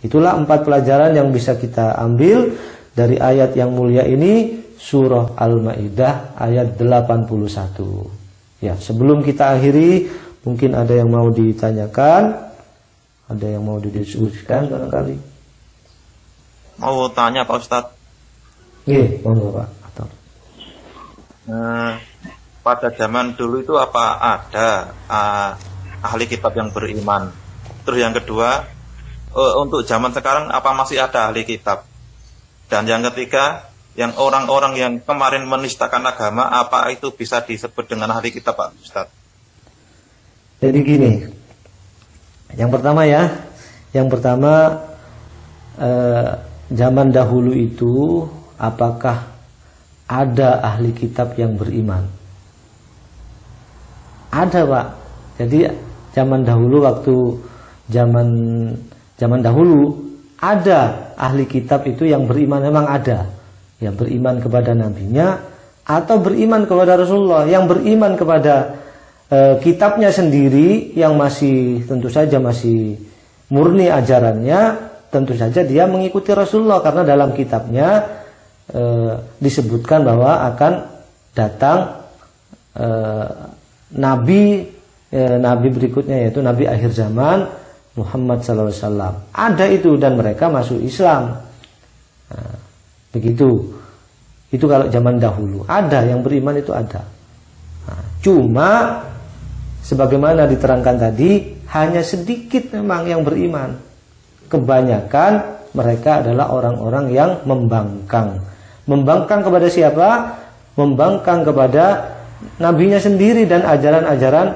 Itulah 4 pelajaran yang bisa kita ambil dari ayat yang mulia ini, surah Al-Maidah ayat 81. Ya, sebelum kita akhiri, mungkin ada yang mau ditanyakan, ada yang mau didiskusikan barangkali. Mau tanya Pak Ustadz. Iya, monggo Pak. Pada zaman dulu itu apa ada ahli kitab yang beriman? Terus yang kedua, untuk zaman sekarang apa masih ada ahli kitab? Dan yang ketiga, yang orang-orang yang kemarin menistakan agama, apa itu bisa disebut dengan ahli kitab, Pak Ustadz? Jadi gini, yang pertama zaman dahulu itu apakah ada ahli kitab yang beriman? Ada, Pak. Jadi zaman dahulu, waktu zaman dahulu ada ahli kitab itu yang beriman, memang ada yang beriman kepada nabinya atau beriman kepada Rasulullah, yang beriman kepada kitabnya sendiri yang masih tentu saja masih murni ajarannya, tentu saja dia mengikuti Rasulullah karena dalam kitabnya disebutkan bahwa akan datang nabi berikutnya, yaitu nabi akhir zaman Muhammad SAW. Ada itu, dan mereka masuk Islam. Nah, begitu. Itu kalau zaman dahulu ada yang beriman, itu ada. Nah, cuma sebagaimana diterangkan tadi, hanya sedikit memang yang beriman. Kebanyakan mereka adalah orang-orang yang membangkang. Membangkang kepada siapa? Membangkang kepada nabinya sendiri dan ajaran-ajaran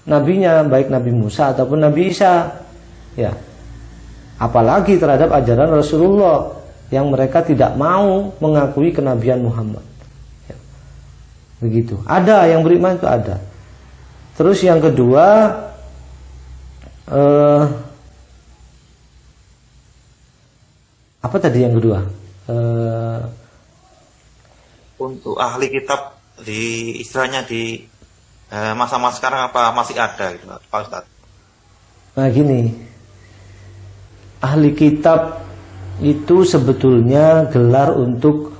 nabinya, baik Nabi Musa ataupun Nabi Isa. Ya. Apalagi terhadap ajaran Rasulullah yang mereka tidak mau mengakui kenabian Muhammad. Ya. Begitu. Ada yang beriman, itu ada. Terus yang kedua, apa tadi yang kedua? Untuk ahli kitab di istilahnya di masa-masa sekarang apa masih ada gitu, Pak Ustadz? Nah gini, ahli kitab itu sebetulnya gelar untuk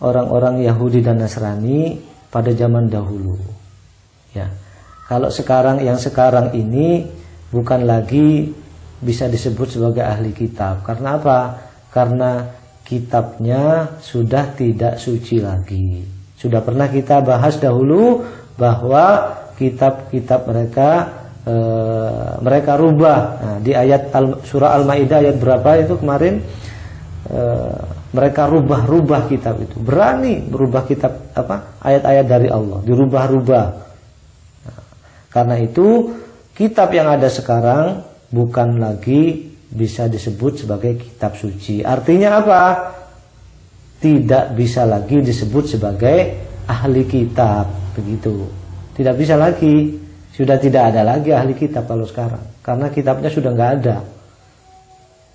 orang-orang Yahudi dan Nasrani pada zaman dahulu. Ya, kalau sekarang, yang sekarang ini bukan lagi bisa disebut sebagai ahli kitab. Karena apa? Karena kitabnya sudah tidak suci lagi. Sudah pernah kita bahas dahulu bahwa kitab-kitab mereka rubah. Nah, di ayat surah Al-Maidah ayat berapa itu kemarin, mereka rubah kitab itu. Berani berubah kitab ayat-ayat dari Allah, dirubah-rubah. Nah, karena itu kitab yang ada sekarang bukan lagi bisa disebut sebagai kitab suci. Artinya apa? Tidak bisa lagi disebut sebagai ahli kitab, begitu. Tidak bisa lagi, sudah tidak ada lagi ahli kitab kalau sekarang, karena kitabnya sudah nggak ada.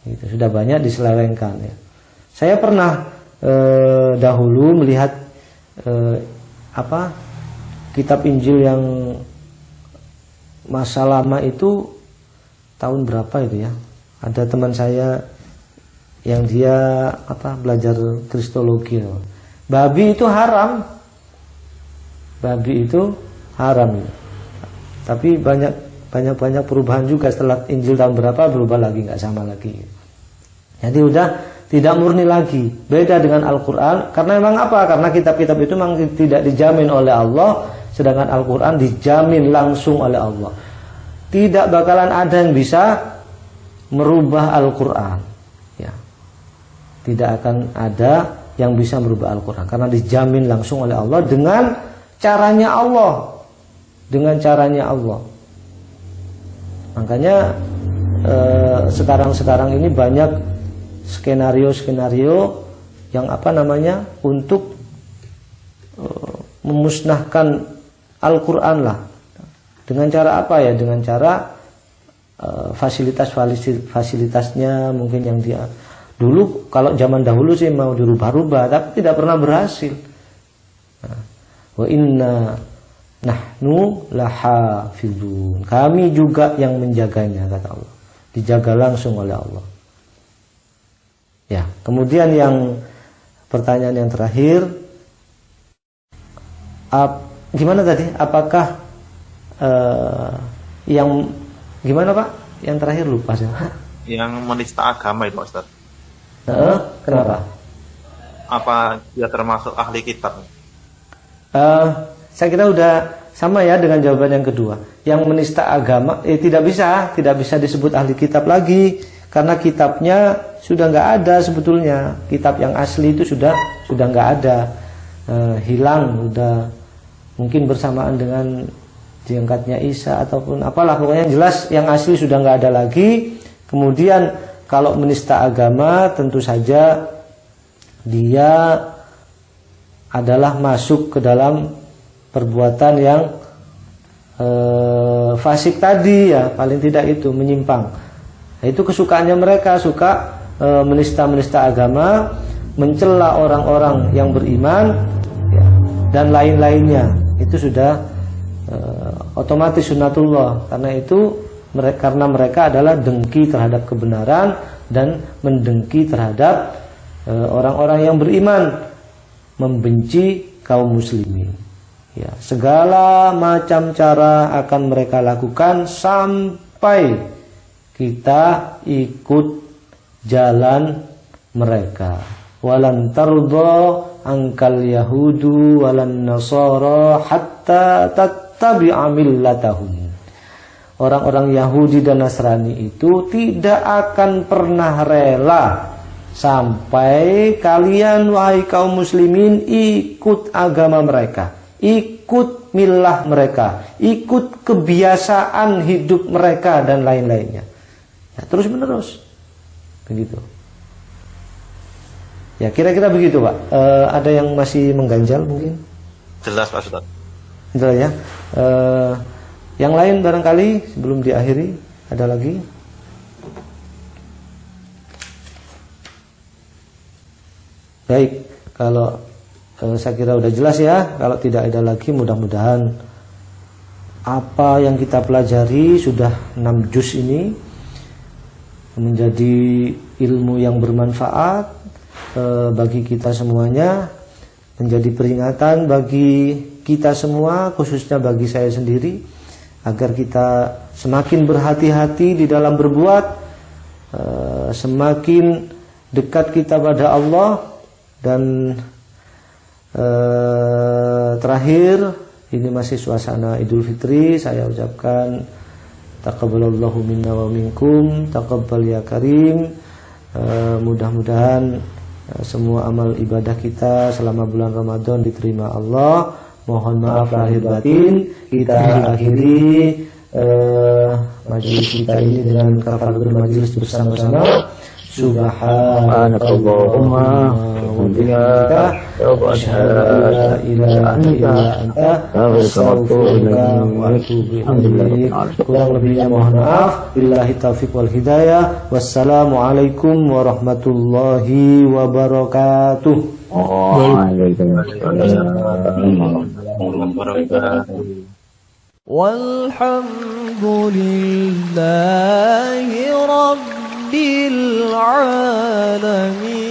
Gitu, sudah banyak diselewengkan. Ya. Saya pernah dahulu melihat kitab Injil yang masa lama itu tahun berapa itu ya? Ada teman saya yang dia belajar kristologi. Babi itu haram. Babi itu haram. Tapi banyak perubahan juga setelah Injil tahun berapa, berubah lagi, nggak sama lagi. Jadi udah tidak murni lagi. Beda dengan Al-Quran. Karena memang apa? Karena kitab-kitab itu memang tidak dijamin oleh Allah, sedangkan Al-Quran dijamin langsung oleh Allah. Tidak bakalan ada yang bisa merubah Al-Quran. Ya. Tidak akan ada yang bisa merubah Al-Quran karena dijamin langsung oleh Allah dengan caranya Allah. Dengan caranya Allah. Makanya sekarang ini banyak skenario-skenario yang untuk memusnahkan Al-Quran lah. Dengan cara apa ya? Dengan cara fasilitasnya mungkin yang dia dulu, kalau zaman dahulu sih mau dirubah-rubah tapi tidak pernah berhasil. Wa inna nahnu lahafizun. Kami juga yang menjaganya, kata Allah. Dijaga langsung oleh Allah. Ya, kemudian yang pertanyaan yang terakhir, gimana tadi? Apakah yang gimana Pak? Yang terakhir lupa saya. Yang menista agama itu Ustaz. Kenapa? Apa dia termasuk ahli kitab? Saya kira udah sama ya dengan jawaban yang kedua. Yang menista agama tidak bisa disebut ahli kitab lagi, karena kitabnya sudah nggak ada sebetulnya. Kitab yang asli itu sudah nggak ada, hilang, sudah mungkin bersamaan dengan diangkatnya Isa ataupun apalah, pokoknya jelas yang asli sudah nggak ada lagi. Kemudian kalau menista agama tentu saja dia adalah masuk ke dalam perbuatan yang fasik tadi ya, paling tidak itu menyimpang. Nah, itu kesukaannya mereka, suka menista agama, mencela orang-orang yang beriman ya, dan lain-lainnya. Itu sudah otomatis sunnatullah, karena mereka adalah dengki terhadap kebenaran dan mendengki terhadap orang-orang yang beriman, membenci kaum muslimin. Ya, segala macam cara akan mereka lakukan sampai kita ikut jalan mereka. Walan tardha ankal yahudu walan nasara hatta tattabi'a millatahum. Orang-orang Yahudi dan Nasrani itu tidak akan pernah rela sampai kalian wahai kaum muslimin ikut agama mereka, ikut milah mereka, ikut kebiasaan hidup mereka dan lain-lainnya. Ya, terus menerus begitu. Ya, kira-kira begitu Pak. Ada yang masih mengganjal mungkin? Jelas Pak Ustaz. Jelas ya. Yang lain barangkali sebelum diakhiri ada lagi? Baik, kalau saya kira udah jelas ya. Kalau tidak ada lagi, mudah-mudahan apa yang kita pelajari sudah 6 juz ini menjadi ilmu yang bermanfaat bagi kita semuanya, menjadi peringatan bagi kita semua, khususnya bagi saya sendiri, agar kita semakin berhati-hati di dalam berbuat, semakin dekat kita pada Allah. Dan terakhir, ini masih suasana Idul Fitri, saya ucapkan taqabbalallahu minna wa minkum, taqabbal ya karim. Mudah-mudahan semua amal ibadah kita selama bulan Ramadan diterima Allah. Mohon maaf lahir batin. Kita akhiri majelis kita ini dengan kafaratul majelis bersama-sama. Subhanakallahumma wa bihamdika asyhadu an la ilaha illa anta astaghfiruka wa atubu ilaik. Kurang lebihnya mohon maaf. Billahi taufiq wal hidayah. Wassalamualaikum warahmatullahi wabarakatuh. Walhamdulillahi rabbil alamin.